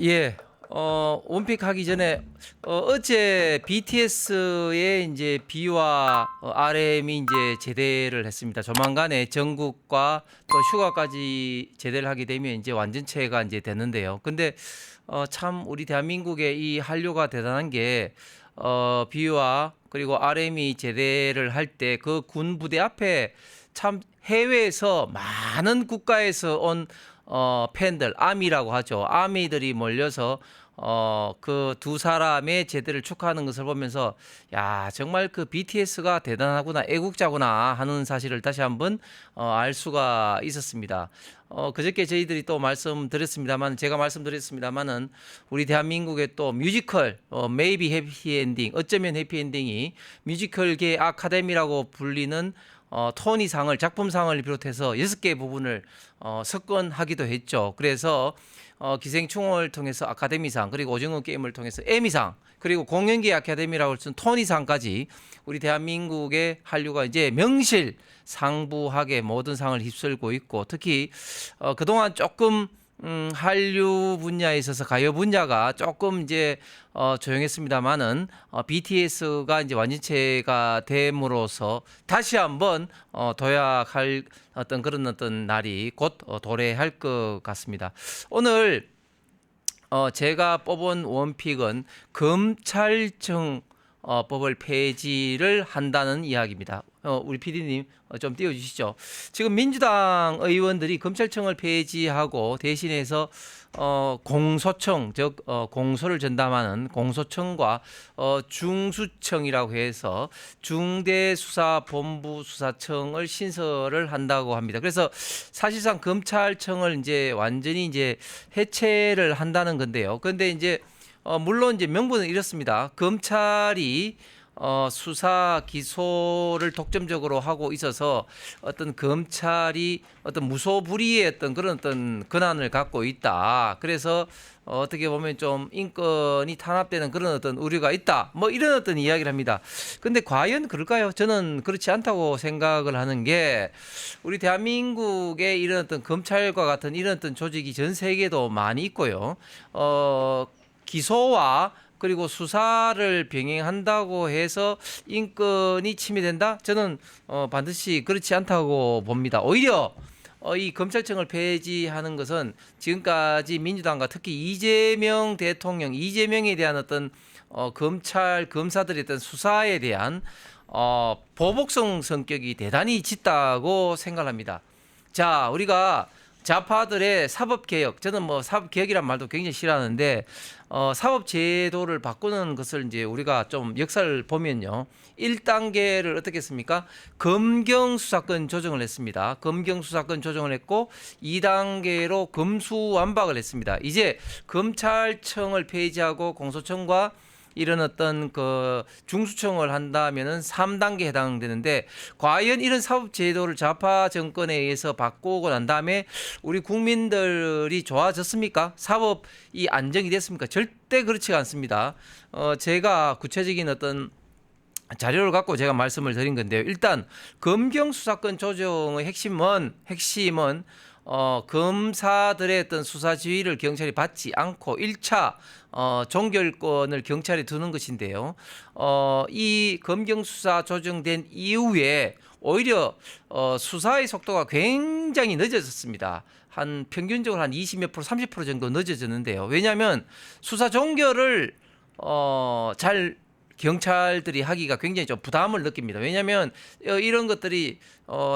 예. 원픽 하기 전에 어제 BTS의 이제 B와 RM이 이제 제대를 했습니다. 조만간에 정국과 또 슈가까지 제대를 하게 되면 이제 완전체가 이제 되는데요. 근데 참 우리 대한민국의 이 한류가 대단한 게 B와 그리고 RM이 제대를 할 때 그 군 부대 앞에 참 해외에서 많은 국가에서 온 팬들, 아미라고 하죠. 아미들이 몰려서 그 두 사람의 제대를 축하하는 것을 보면서 야, 정말 그 BTS가 대단하구나, 애국자구나 하는 사실을 다시 한번 알 수가 있었습니다. 그저께 저희들이 또 말씀드렸습니다만, 제가 말씀드렸습니다만은 우리 대한민국의 또 뮤지컬 Maybe Happy Ending, 어쩌면 해피엔딩이 뮤지컬계 아카데미라고 불리는 토니상을, 작품상을 비롯해서 6개 부분을 석권하기도 했죠. 그래서 기생충을 통해서 아카데미상, 그리고 오징어 게임을 통해서 에미상, 그리고 공연계 아카데미라고 쓰는 토니상까지 우리 대한민국의 한류가 이제 명실상부하게 모든 상을 휩쓸고 있고, 특히 그동안 조금 한류 분야에 있어서 가요 분야가 조금 이제 조용했습니다만은 BTS가 이제 완전체가 됨으로써 다시 한번 도약할 그런 날이 곧 도래할 것 같습니다. 오늘 제가 뽑은 원픽은 검찰청 법을 폐지를 한다는 이야기입니다. 우리 PD님 좀 띄워주시죠. 지금 민주당 의원들이 검찰청을 폐지하고 대신해서 공소청, 즉 공소를 전담하는 공소청과 중수청이라고 해서 중대수사본부수사청을 신설을 한다고 합니다. 그래서 사실상 검찰청을 이제 완전히 이제 해체를 한다는 건데요. 그런데 이제 물론 이제 명분은 이렇습니다. 검찰이 수사 기소를 독점적으로 하고 있어서 어떤 검찰이 어떤 무소불위의 어떤 그런 어떤 권한을 갖고 있다. 그래서 어떻게 보면 좀 인권이 탄압되는 그런 어떤 우려가 있다. 뭐 이런 어떤 이야기를 합니다. 근데 과연 그럴까요? 저는 그렇지 않다고 생각을 하는 게, 우리 대한민국의 이런 어떤 검찰과 같은 이런 어떤 조직이 전 세계도 많이 있고요. 기소와 그리고 수사를 병행한다고 해서 인권이 침해된다? 저는 반드시 그렇지 않다고 봅니다. 오히려 이 검찰청을 폐지하는 것은 지금까지 민주당과 특히 이재명 대통령, 이재명에 대한 어떤 검찰 검사들의 어떤 수사에 대한 보복성 성격이 대단히 짙다고 생각합니다. 자, 우리가 좌파들의 사법개혁, 저는 뭐 사법개혁이란 말도 굉장히 싫어하는데 사법제도를 바꾸는 것을 이제 우리가 좀 역사를 보면요, 1단계를 어떻게 했습니까? 검경수사권 조정을 했습니다. 검경수사권 조정을 했고 2단계로 검수완박을 했습니다. 이제 검찰청을 폐지하고 공소청과 이런 어떤 그 중수청을 한다면은 3단계에 해당되는데, 과연 이런 사법 제도를 좌파 정권에 의해서 바꾸고 난 다음에 우리 국민들이 좋아졌습니까? 사법이 안정이 됐습니까? 절대 그렇지가 않습니다. 제가 구체적인 어떤 자료를 갖고 제가 말씀을 드린 건데요. 일단 검경 수사권 조정의 핵심은 검사들의 어떤 수사 지휘를 경찰이 받지 않고 1차 종결권을 경찰에 두는 것인데요. 이 검경 수사 조정된 이후에 오히려 수사의 속도가 굉장히 늦어졌습니다. 한 평균적으로 한 20몇 프로, 30% 정도 늦어졌는데요. 왜냐하면 수사 종결을 잘 경찰들이 하기가 굉장히 좀 부담을 느낍니다. 왜냐하면 이런 것들이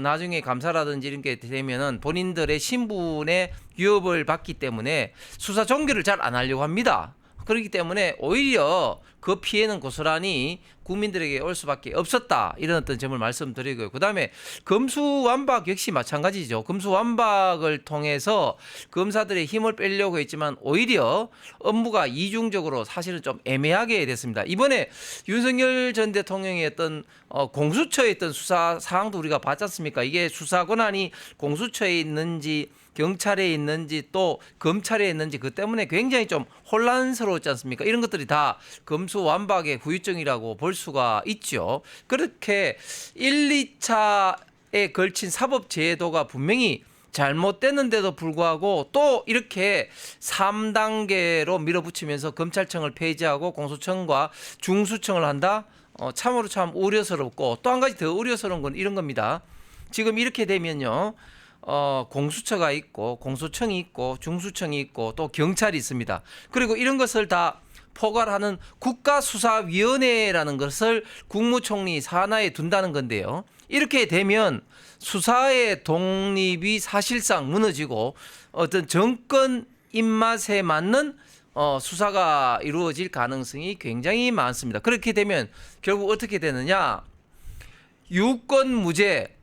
나중에 감사라든지 이런 게 되면은 본인들의 신분에 위협을 받기 때문에 수사 종결을 잘 안 하려고 합니다. 그렇기 때문에 오히려 그 피해는 고스란히 국민들에게 올 수밖에 없었다, 이런 어떤 점을 말씀드리고요. 그다음에 검수완박 역시 마찬가지죠. 검수완박을 통해서 검사들의 힘을 빼려고 했지만 오히려 업무가 이중적으로 사실은 좀 애매하게 됐습니다. 이번에 윤석열 전 대통령의 어떤 공수처에 있던 수사 사항도 우리가 봤지 않습니까? 이게 수사 권한이 공수처에 있는지 경찰에 있는지 또 검찰에 있는지 그 때문에 굉장히 좀 혼란스러웠지 않습니까? 이런 것들이 다 검수완박의 후유증이라고 볼 수가 있죠. 그렇게 1, 2차에 걸친 사법제도가 분명히 잘못됐는데도 불구하고 또 이렇게 3단계로 밀어붙이면서 검찰청을 폐지하고 공소청과 중수청을 한다? 참으로 참 우려스럽고, 또 한 가지 더 우려스러운 건 이런 겁니다. 지금 이렇게 되면요, 공수처가 있고 공소청이 있고 중수청이 있고 또 경찰이 있습니다. 그리고 이런 것을 다 포괄하는 국가수사위원회라는 것을 국무총리 산하에 둔다는 건데요. 이렇게 되면 수사의 독립이 사실상 무너지고 어떤 정권 입맛에 맞는 수사가 이루어질 가능성이 굉장히 많습니다. 그렇게 되면 결국 어떻게 되느냐? 유권 무죄,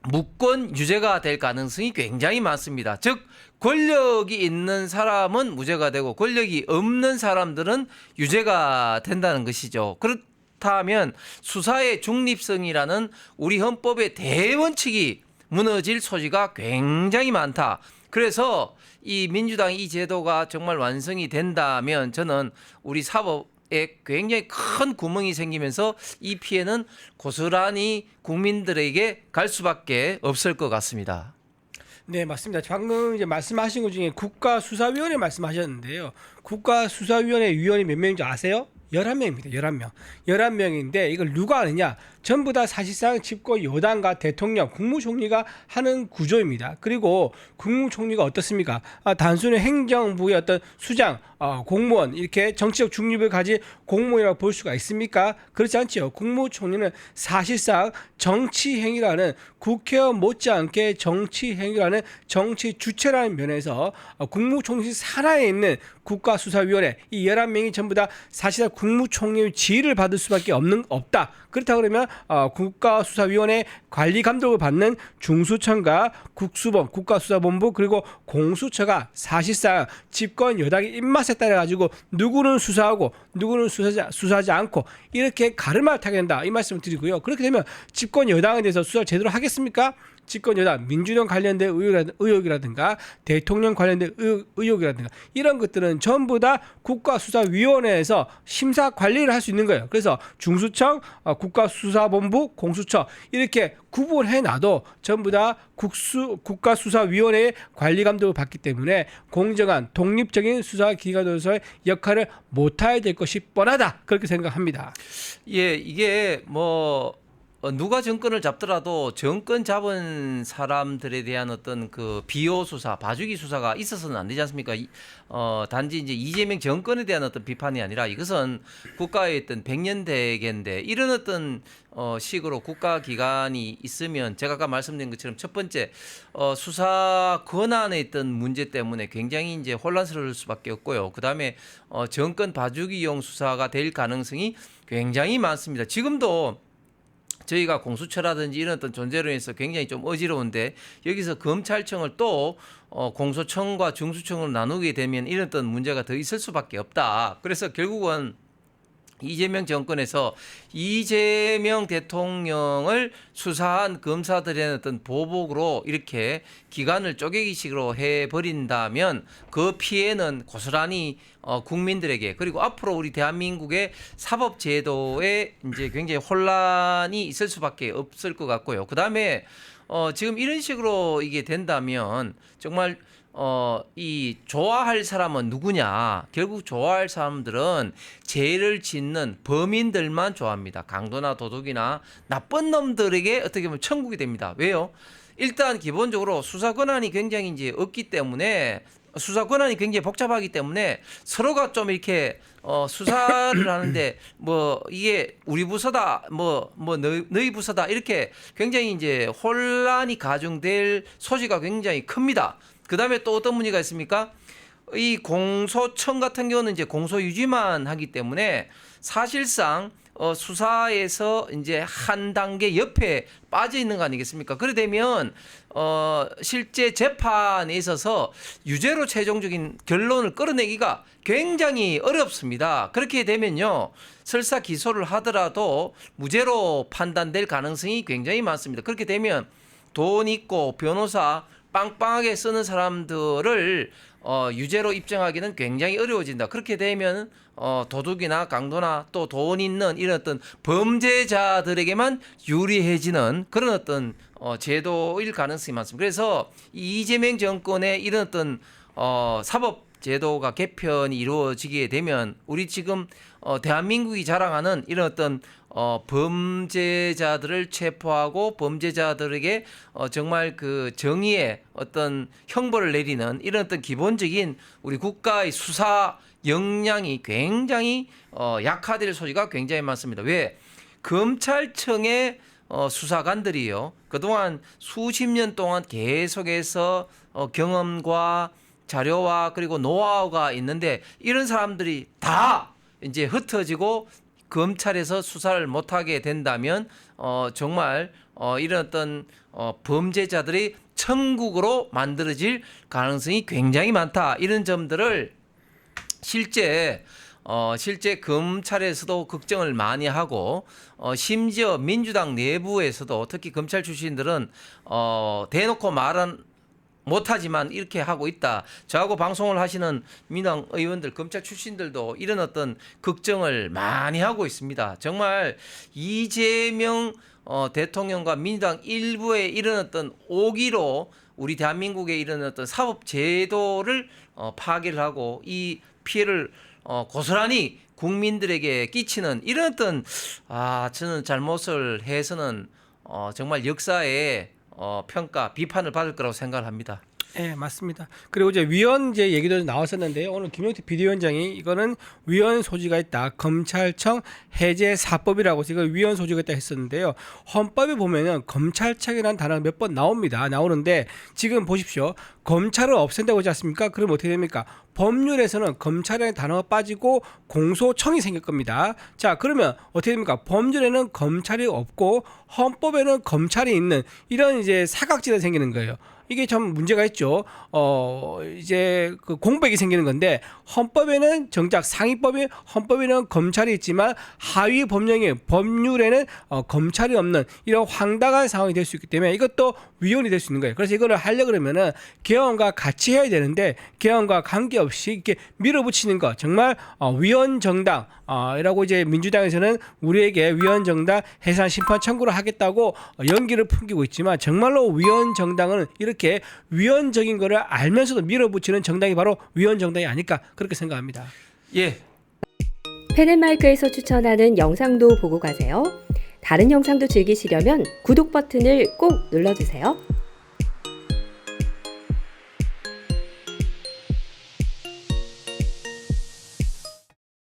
무권 유죄가 될 가능성이 굉장히 많습니다. 즉 권력이 있는 사람은 무죄가 되고 권력이 없는 사람들은 유죄가 된다는 것이죠. 그렇다면 수사의 중립성이라는 우리 헌법의 대원칙이 무너질 소지가 굉장히 많다. 그래서 이 민주당 이 제도가 정말 완성이 된다면 저는 우리 사법에 굉장히 큰 구멍이 생기면서 이 피해는 고스란히 국민들에게 갈 수밖에 없을 것 같습니다. 네, 맞습니다. 방금 이제 말씀하신 것 중에 국가수사위원회 말씀하셨는데요. 국가수사위원회 위원이 몇 명인지 아세요? 11명입니다. 11명. 11명인데 이걸 누가 하느냐? 전부 다 사실상 집권 여당과 대통령, 국무총리가 하는 구조입니다. 그리고 국무총리가 어떻습니까? 단순히 행정부의 어떤 수장, 공무원, 이렇게 정치적 중립을 가진 공무원이라고 볼 수가 있습니까? 그렇지 않죠. 국무총리는 사실상 정치행위라는, 국회의원 못지않게 정치행위라는 정치 주체라는 면에서 국무총리 산하에 있는 국가수사위원회, 이 11명이 전부 다 사실상 국무총리의 지휘를 받을 수밖에 없다. 그렇다 그러면 국가수사위원회 관리 감독을 받는 중수청과 국수본, 국가수사본부, 그리고 공수처가 사실상 집권 여당의 입맛에 따라 가지고 누구는 수사하고 누구는 수사하지 않고 이렇게 가르마를 타게 된다, 이 말씀을 드리고요. 그렇게 되면 집권 여당에 대해서 수사를 제대로 하겠습니까? 집권 여당, 민주당 관련된 의혹이라든가 대통령 관련된 의혹이라든가 이런 것들은 전부 다 국가수사위원회에서 심사 관리를 할 수 있는 거예요. 그래서 중수청, 국가수사본부, 공수처 이렇게 구분해놔도 전부 다 국가수사위원회의 관리 감독을 받기 때문에 공정한 독립적인 수사기관으로서의 역할을 못해야 될 것이 뻔하다, 그렇게 생각합니다. 예, 이게 누가 정권을 잡더라도 정권 잡은 사람들에 대한 어떤 그 비호 수사, 봐주기 수사가 있어서는 안 되지 않습니까? 단지 이제 이재명 정권에 대한 어떤 비판이 아니라 이것은 국가의 어떤 백년대계인데, 이런 어떤 식으로 국가 기관이 있으면 제가 아까 말씀드린 것처럼 첫 번째 수사 권한에 있던 문제 때문에 굉장히 이제 혼란스러울 수밖에 없고요. 그다음에 정권 봐주기용 수사가 될 가능성이 굉장히 많습니다. 지금도 저희가 공수처라든지 이런 어떤 존재로 인해서 굉장히 좀 어지러운데, 여기서 검찰청을 또 공소청과 중수청으로 나누게 되면 이런 어떤 문제가 더 있을 수밖에 없다. 그래서 결국은 이재명 정권에서 이재명 대통령을 수사한 검사들의 어떤 보복으로 이렇게 기관을 쪼개기식으로 해버린다면 그 피해는 고스란히 국민들에게, 그리고 앞으로 우리 대한민국의 사법제도에 이제 굉장히 혼란이 있을 수밖에 없을 것 같고요. 그 다음에 지금 이런 식으로 이게 된다면 정말 이 좋아할 사람은 누구냐? 결국 좋아할 사람들은 죄를 짓는 범인들만 좋아합니다. 강도나 도둑이나 나쁜 놈들에게 어떻게 보면 천국이 됩니다. 왜요? 일단 기본적으로 수사 권한이 굉장히 이제 없기 때문에, 수사 권한이 굉장히 복잡하기 때문에 서로가 좀 이렇게 수사를 하는데 이게 우리 부서다, 너희 부서다, 이렇게 굉장히 이제 혼란이 가중될 소지가 굉장히 큽니다. 그 다음에 또 어떤 문제가 있습니까? 이 공소청 같은 경우는 이제 공소 유지만 하기 때문에 사실상 수사에서 이제 한 단계 옆에 빠져 있는 거 아니겠습니까? 그래 되면 실제 재판에 있어서 유죄로 최종적인 결론을 끌어내기가 굉장히 어렵습니다. 그렇게 되면요, 설사 기소를 하더라도 무죄로 판단될 가능성이 굉장히 많습니다. 그렇게 되면 돈 있고 변호사 빵빵하게 쓰는 사람들을 유죄로 입증하기는 굉장히 어려워진다. 그렇게 되면 도둑이나 강도나 또 돈 있는 이런 어떤 범죄자들에게만 유리해지는 그런 어떤 제도일 가능성이 많습니다. 그래서 이 이재명 정권의 이런 어떤 사법 제도가 개편이 이루어지게 되면 우리 지금 대한민국이 자랑하는 이런 어떤 범죄자들을 체포하고 범죄자들에게 정말 그 정의의 어떤 형벌을 내리는 이런 어떤 기본적인 우리 국가의 수사 역량이 굉장히 약화될 소지가 굉장히 많습니다. 왜? 검찰청의 수사관들이요. 그동안 수십 년 동안 계속해서 경험과 자료와 그리고 노하우가 있는데 이런 사람들이 다 이제 흩어지고 검찰에서 수사를 못하게 된다면 정말 이런 어떤 범죄자들이 천국으로 만들어질 가능성이 굉장히 많다. 이런 점들을 실제 검찰에서도 걱정을 많이 하고 심지어 민주당 내부에서도 특히 검찰 출신들은 대놓고 말은 못하지만 이렇게 하고 있다. 저하고 방송을 하시는 민당 의원들, 검찰 출신들도 이런 어떤 걱정을 많이 하고 있습니다. 정말 이재명 대통령과 민주당 일부의 이런 어떤 오기로 우리 대한민국의 이런 어떤 사법 제도를 파괴를 하고 이 피해를 고스란히 국민들에게 끼치는 이런 어떤 저는 잘못을 해서는 정말 역사에 평가, 비판을 받을 거라고 생각을 합니다. 네, 맞습니다. 그리고 이제 위헌 이제 얘기도 나왔었는데요. 오늘 김용태 비대위원장이 이거는 위헌 소지가 있다. 검찰청 해제 사법이라고 해서 이걸 위헌 소지가 있다 했었는데요. 헌법에 보면은 검찰청이라는 단어가 몇 번 나옵니다. 나오는데 지금 보십시오. 검찰을 없앤다고 하지 않습니까? 그럼 어떻게 됩니까? 법률에서는 검찰이라는 단어가 빠지고 공소청이 생길 겁니다. 자, 그러면 어떻게 됩니까? 법률에는 검찰이 없고 헌법에는 검찰이 있는 이런 이제 사각지대가 생기는 거예요. 이게 참 문제가 있죠. 이제 그 공백이 생기는 건데 헌법에는 정작 상위법이 헌법에는 검찰이 있지만 하위 법률에는 검찰이 없는 이런 황당한 상황이 될 수 있기 때문에 이것도 위헌이 될 수 있는 거예요. 그래서 이거를 하려 그러면은 개헌과 같이 해야 되는데 개헌과 관계없이 이렇게 밀어붙이는 거 정말 위헌 정당이라고 이제 민주당에서는 우리에게 위헌 정당 해산 심판 청구를 하겠다고 연기를 풍기고 있지만 정말로 위헌 정당은 이렇게 위헌적인 거를 알면서도 밀어붙이는 정당이 바로 위헌 정당이 아닐까 그렇게 생각합니다. 예. 펜앤마이크에서 추천하는 영상도 보고 가세요. 다른 영상도 즐기시려면 구독 버튼을 꼭 눌러주세요.